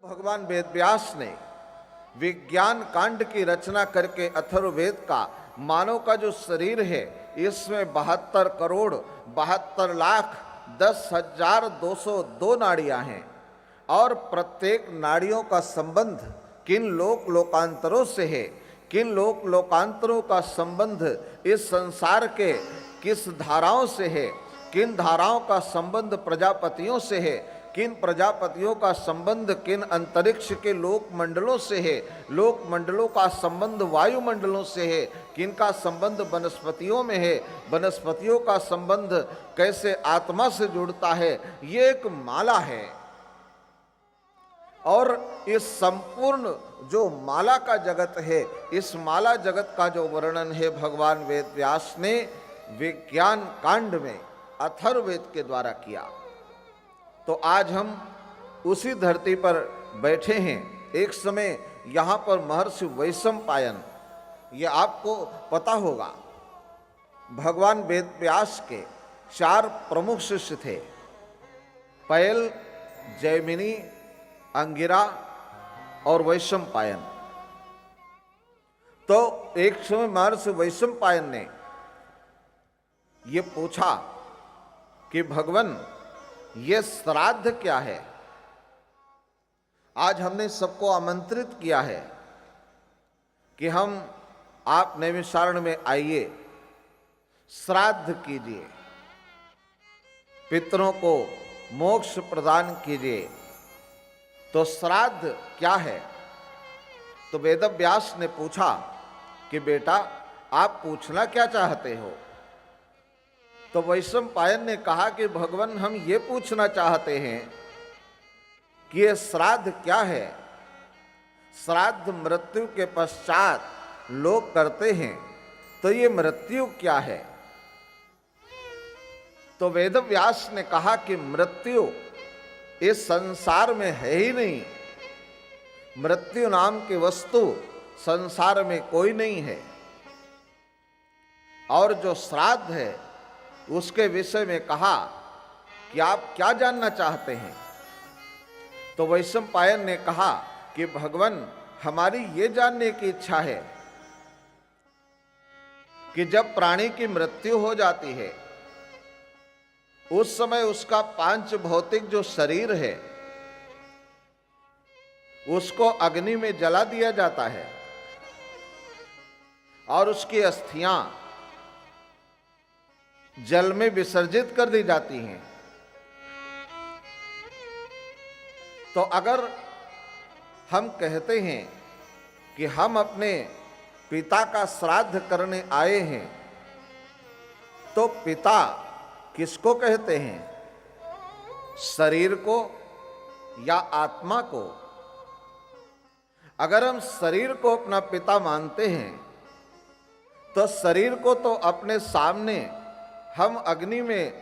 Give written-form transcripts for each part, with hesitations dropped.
भगवान वेद व्यास ने विज्ञान कांड की रचना करके अथर्ववेद का मानव का जो शरीर है इसमें 72,72,10,202 नाड़ियां हैं और प्रत्येक नाड़ियों का संबंध किन लोक लोकांतरों से है, किन लोक लोकांतरों का संबंध इस संसार के किस धाराओं से है, किन धाराओं का संबंध प्रजापतियों से है, किन प्रजापतियों का संबंध किन अंतरिक्ष के लोक मंडलों से है, लोक मंडलों का संबंध वायुमंडलों से है, किन का संबंध वनस्पतियों में है, वनस्पतियों का संबंध कैसे आत्मा से जुड़ता है, ये एक माला है। और इस संपूर्ण जो माला का जगत है, इस माला जगत का जो वर्णन है भगवान वेद व्यास ने विज्ञान कांड में अथर्ववेद के द्वारा किया। तो आज हम उसी धरती पर बैठे हैं। एक समय यहाँ पर महर्षि वैशंपायन, ये आपको पता होगा, भगवान वेद व्यास के 4 प्रमुख शिष्य थे, पैल, जैमिनी, अंगिरा और वैशंपायन। तो एक समय महर्षि वैशंपायन ने ये पूछा कि भगवान ये श्राद्ध क्या है। आज हमने सबको आमंत्रित किया है कि हम आप नैमिषारण्य में आइए, श्राद्ध कीजिए, पितरों को मोक्ष प्रदान कीजिए। तो श्राद्ध क्या है? तो वेदव्यास ने पूछा कि बेटा आप पूछना क्या चाहते हो? तो वैशंपायन ने कहा कि भगवान हम ये पूछना चाहते हैं कि ये श्राद्ध क्या है। श्राद्ध मृत्यु के पश्चात लोग करते हैं, तो ये मृत्यु क्या है? तो वेदव्यास ने कहा कि मृत्यु इस संसार में है ही नहीं, मृत्यु नाम की वस्तु संसार में कोई नहीं है। और जो श्राद्ध है उसके विषय में कहा कि आप क्या जानना चाहते हैं? तो वैशंपायन ने कहा कि भगवान हमारी ये जानने की इच्छा है कि जब प्राणी की मृत्यु हो जाती है उस समय उसका पांच भौतिक जो शरीर है उसको अग्नि में जला दिया जाता है और उसकी अस्थियां जल में विसर्जित कर दी जाती हैं। तो अगर हम कहते हैं कि हम अपने पिता का श्राद्ध करने आए हैं, तो पिता किसको कहते हैं? शरीर को या आत्मा को? अगर हम शरीर को अपना पिता मानते हैं तो शरीर को तो अपने सामने हम अग्नि में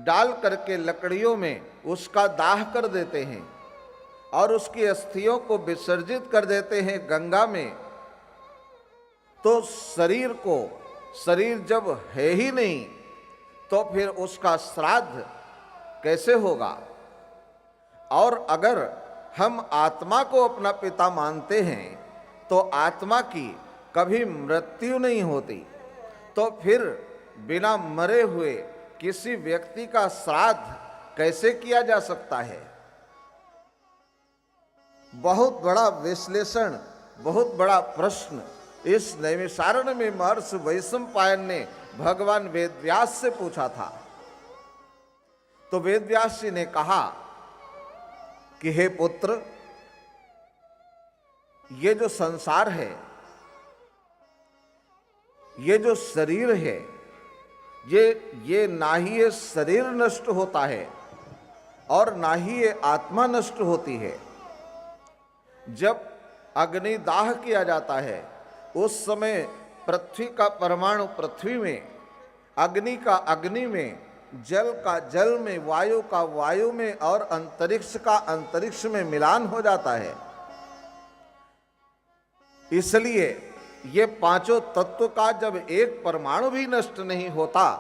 डाल करके लकड़ियों में उसका दाह कर देते हैं और उसकी अस्थियों को विसर्जित कर देते हैं गंगा में। तो शरीर को, शरीर जब है ही नहीं तो फिर उसका श्राद्ध कैसे होगा? और अगर हम आत्मा को अपना पिता मानते हैं तो आत्मा की कभी मृत्यु नहीं होती, तो फिर बिना मरे हुए किसी व्यक्ति का श्राद्ध कैसे किया जा सकता है? बहुत बड़ा विश्लेषण, बहुत बड़ा प्रश्न इस नैमिषारण्य में महर्षि वैशंपायन ने भगवान वेदव्यास से पूछा था। तो वेदव्यास जी ने कहा कि हे पुत्र, ये जो संसार है, ये जो शरीर है, ये ना ही ये शरीर नष्ट होता है और ना ही ये आत्मा नष्ट होती है। जब अग्नि दाह किया जाता है उस समय पृथ्वी का परमाणु पृथ्वी में, अग्नि का अग्नि में, जल का जल में, वायु का वायु में और अंतरिक्ष का अंतरिक्ष में मिलान हो जाता है। इसलिए ये पांचों तत्व का जब एक परमाणु भी नष्ट नहीं होता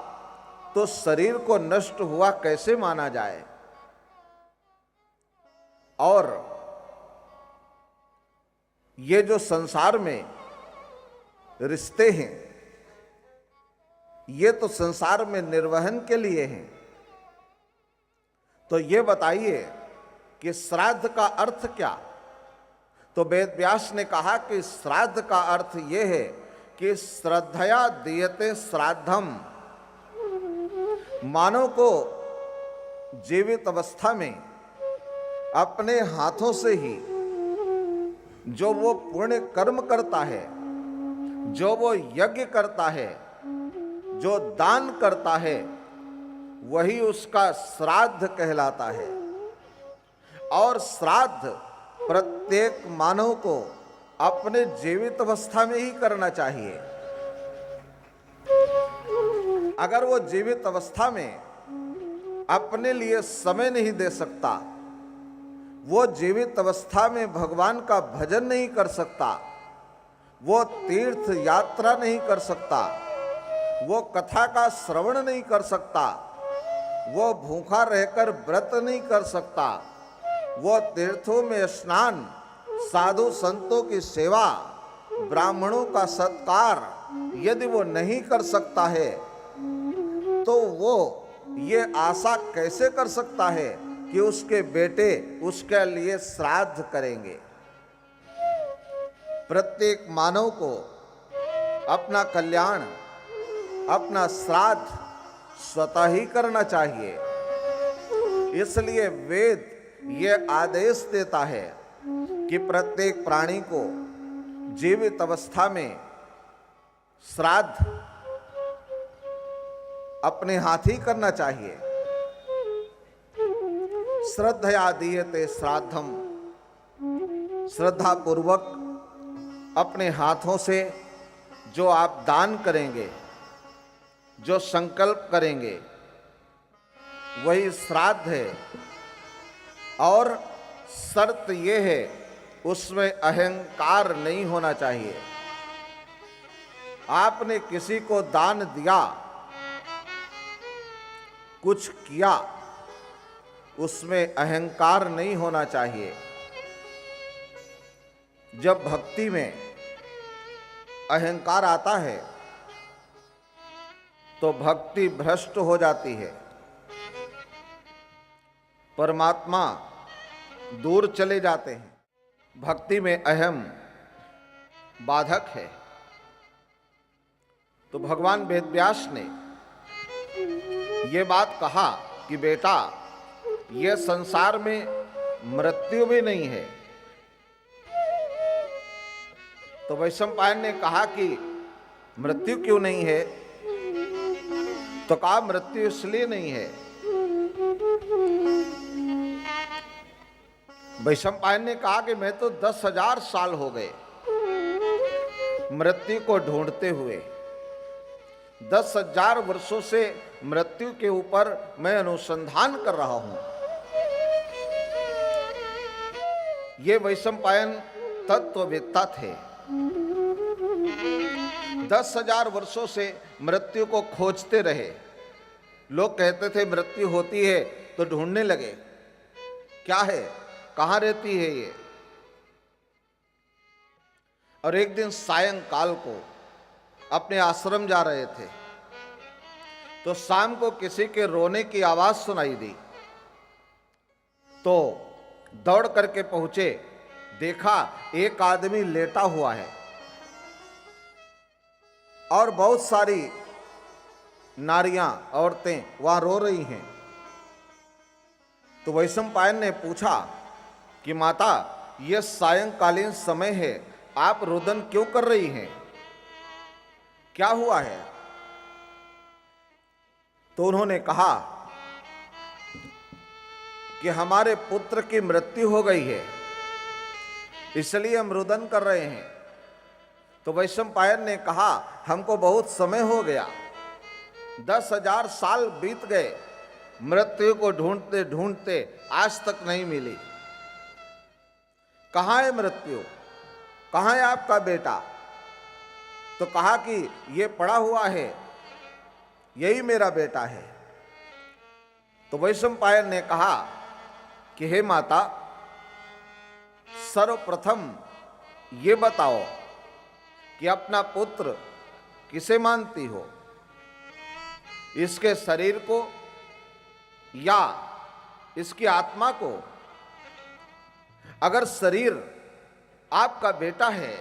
तो शरीर को नष्ट हुआ कैसे माना जाए? और ये जो संसार में रिश्ते हैं, ये तो संसार में निर्वहन के लिए हैं। तो ये बताइए कि श्राद्ध का अर्थ क्या? तो वेद व्यास ने कहा कि श्राद्ध का अर्थ ये है कि श्रद्धया दीयते श्राद्धम। मानव को जीवित अवस्था में अपने हाथों से ही जो वो पुण्य कर्म करता है, जो वो यज्ञ करता है, जो दान करता है, वही उसका श्राद्ध कहलाता है। और श्राद्ध प्रत्येक मानव को अपने जीवित अवस्था में ही करना चाहिए। अगर वो जीवित अवस्था में अपने लिए समय नहीं दे सकता, वो जीवित अवस्था में भगवान का भजन नहीं कर सकता, वो तीर्थ यात्रा नहीं कर सकता, वो कथा का श्रवण नहीं कर सकता, वो भूखा रहकर व्रत नहीं कर सकता, वो तीर्थों में स्नान, साधु संतों की सेवा, ब्राह्मणों का सत्कार यदि वो नहीं कर सकता है, तो वो ये आशा कैसे कर सकता है कि उसके बेटे उसके लिए श्राद्ध करेंगे? प्रत्येक मानव को अपना कल्याण, अपना श्राद्ध स्वतः ही करना चाहिए। इसलिए वेद ये आदेश देता है कि प्रत्येक प्राणी को जीवित अवस्था में श्राद्ध अपने हाथ ही करना चाहिए। श्रद्धया दीयते श्राद्धम, श्रद्धा पूर्वक अपने हाथों से जो आप दान करेंगे, जो संकल्प करेंगे, वही श्राद्ध है। और शर्त ये है, उसमें अहंकार नहीं होना चाहिए। आपने किसी को दान दिया, कुछ किया, उसमें अहंकार नहीं होना चाहिए। जब भक्ति में अहंकार आता है तो भक्ति भ्रष्ट हो जाती है, परमात्मा दूर चले जाते हैं। भक्ति में अहम बाधक है। तो भगवान वेदव्यास ने ये बात कहा कि बेटा, ये संसार में मृत्यु भी नहीं है। तो वैशंपायन ने कहा कि मृत्यु क्यों नहीं है? तो कहा मृत्यु इसलिए नहीं है। वैशंपायन ने कहा कि मैं तो 10,000 साल हो गए मृत्यु को ढूंढते हुए। 10,000 वर्षों से मृत्यु के ऊपर मैं अनुसंधान कर रहा हूं। ये वैशंपायन तत्ववेत्ता थे। 10,000 वर्षों से मृत्यु को खोजते रहे। लोग कहते थे मृत्यु होती है, तो ढूंढने लगे क्या है, कहां रहती है ये। और एक दिन सायंकाल को अपने आश्रम जा रहे थे, तो शाम को किसी के रोने की आवाज सुनाई दी। तो दौड़ करके पहुंचे, देखा एक आदमी लेटा हुआ है और बहुत सारी नारियां, औरतें वहां रो रही हैं। तो वैशंपायन ने पूछा कि माता, यह सायंकालीन समय है, आप रोदन क्यों कर रही हैं, क्या हुआ है? तो उन्होंने कहा कि हमारे पुत्र की मृत्यु हो गई है, इसलिए हम रुदन कर रहे हैं। तो वैशंपायन ने कहा, हमको बहुत समय हो गया, 10,000 साल बीत गए, मृत्यु को ढूंढते ढूंढते आज तक नहीं मिली। कहाँ है मृत्यु, कहाँ है आपका बेटा? तो कहा कि ये पड़ा हुआ है, यही मेरा बेटा है। तो वैशंपायन ने कहा कि हे माता, सर्वप्रथम ये बताओ कि अपना पुत्र किसे मानती हो, इसके शरीर को या इसकी आत्मा को? अगर शरीर आपका बेटा है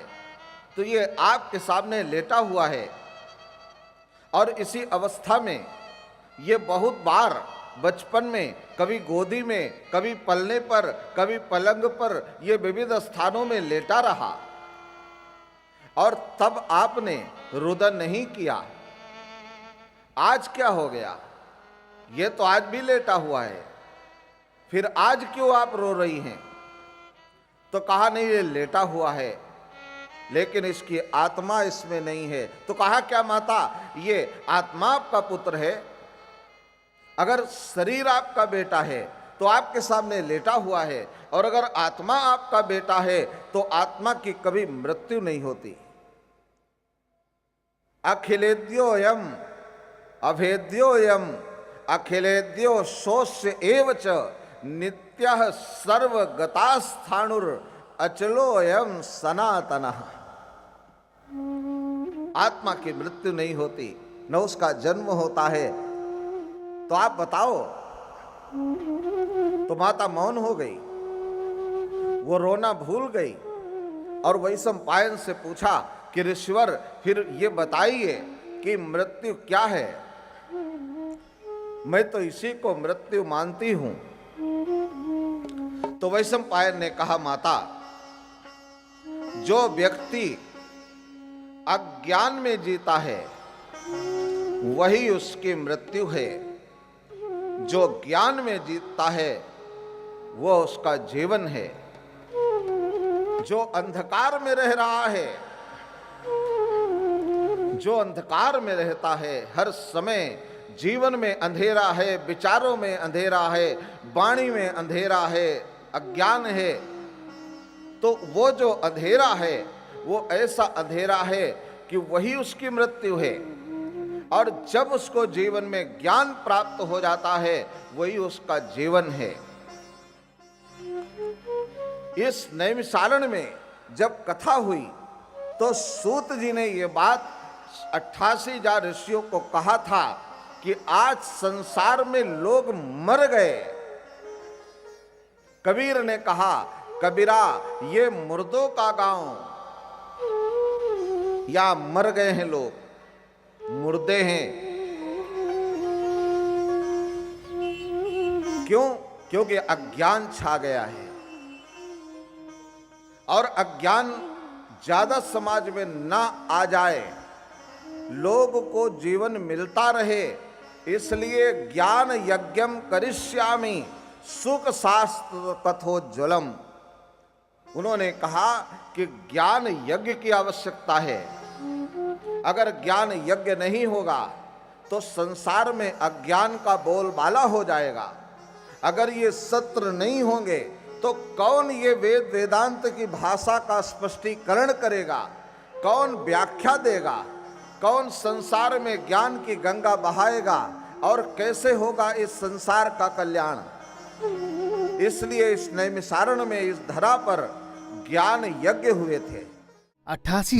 तो ये आपके सामने लेटा हुआ है और इसी अवस्था में ये बहुत बार बचपन में कभी गोदी में, कभी पलने पर, कभी पलंग पर, ये विविध स्थानों में लेटा रहा और तब आपने रुदन नहीं किया। आज क्या हो गया? ये तो आज भी लेटा हुआ है, फिर आज क्यों आप रो रही हैं? तो कहा नहीं, ये लेटा हुआ है लेकिन इसकी आत्मा इसमें नहीं है। तो कहा क्या माता, ये आत्मा आपका पुत्र है? अगर शरीर आपका बेटा है तो आपके सामने लेटा हुआ है, और अगर आत्मा आपका बेटा है तो आत्मा की कभी मृत्यु नहीं होती। अखिलेद्योयम अभेद्योयम अखिलेद्यो शोष्य एव च नित्यः सर्वगतास्थाणुर अचलोयम सनातनः। आत्मा की मृत्यु नहीं होती, न उसका जन्म होता है। तो आप बताओ। तो माता मौन हो गई, वो रोना भूल गई और वैशंपायन से पूछा कि ऋषिवर फिर ये बताइए कि मृत्यु क्या है? मैं तो इसी को मृत्यु मानती हूं। तो वैशंपायन ने कहा, माता, जो व्यक्ति अज्ञान में जीता है वही उसकी मृत्यु है, जो ज्ञान में जीतता है वो उसका जीवन है। जो अंधकार में रह रहा है, जो अंधकार में रहता है, हर समय जीवन में अंधेरा है, विचारों में अंधेरा है, वाणी में अंधेरा है, अज्ञान है, तो वो जो अंधेरा है वो ऐसा अंधेरा है कि वही उसकी मृत्यु है। और जब उसको जीवन में ज्ञान प्राप्त हो जाता है वही उसका जीवन है। इस नैमिषारण्य में जब कथा हुई तो सूत जी ने ये बात 88,000 ऋषियों को कहा था कि आज संसार में लोग मर गए। कबीर ने कहा, कबीरा ये मुर्दों का गांव, या मर गए हैं लोग, मुर्दे हैं। क्यों? क्योंकि अज्ञान छा गया है, और अज्ञान ज्यादा समाज में ना आ जाए, लोग को जीवन मिलता रहे, इसलिए ज्ञान यज्ञम करिष्यामि सुख शास्त्र कथोज्वलम। उन्होंने कहा कि ज्ञान यज्ञ की आवश्यकता है। अगर ज्ञान यज्ञ नहीं होगा तो संसार में अज्ञान का बोलबाला हो जाएगा। अगर ये सत्र नहीं होंगे तो कौन ये वेद वेदांत की भाषा का स्पष्टीकरण करेगा? कौन व्याख्या देगा? कौन संसार में ज्ञान की गंगा बहाएगा? और कैसे होगा इस संसार का कल्याण? इसलिए इस नैमिषारण्य में, इस धरा पर ज्ञान यज्ञ हुए थे। 88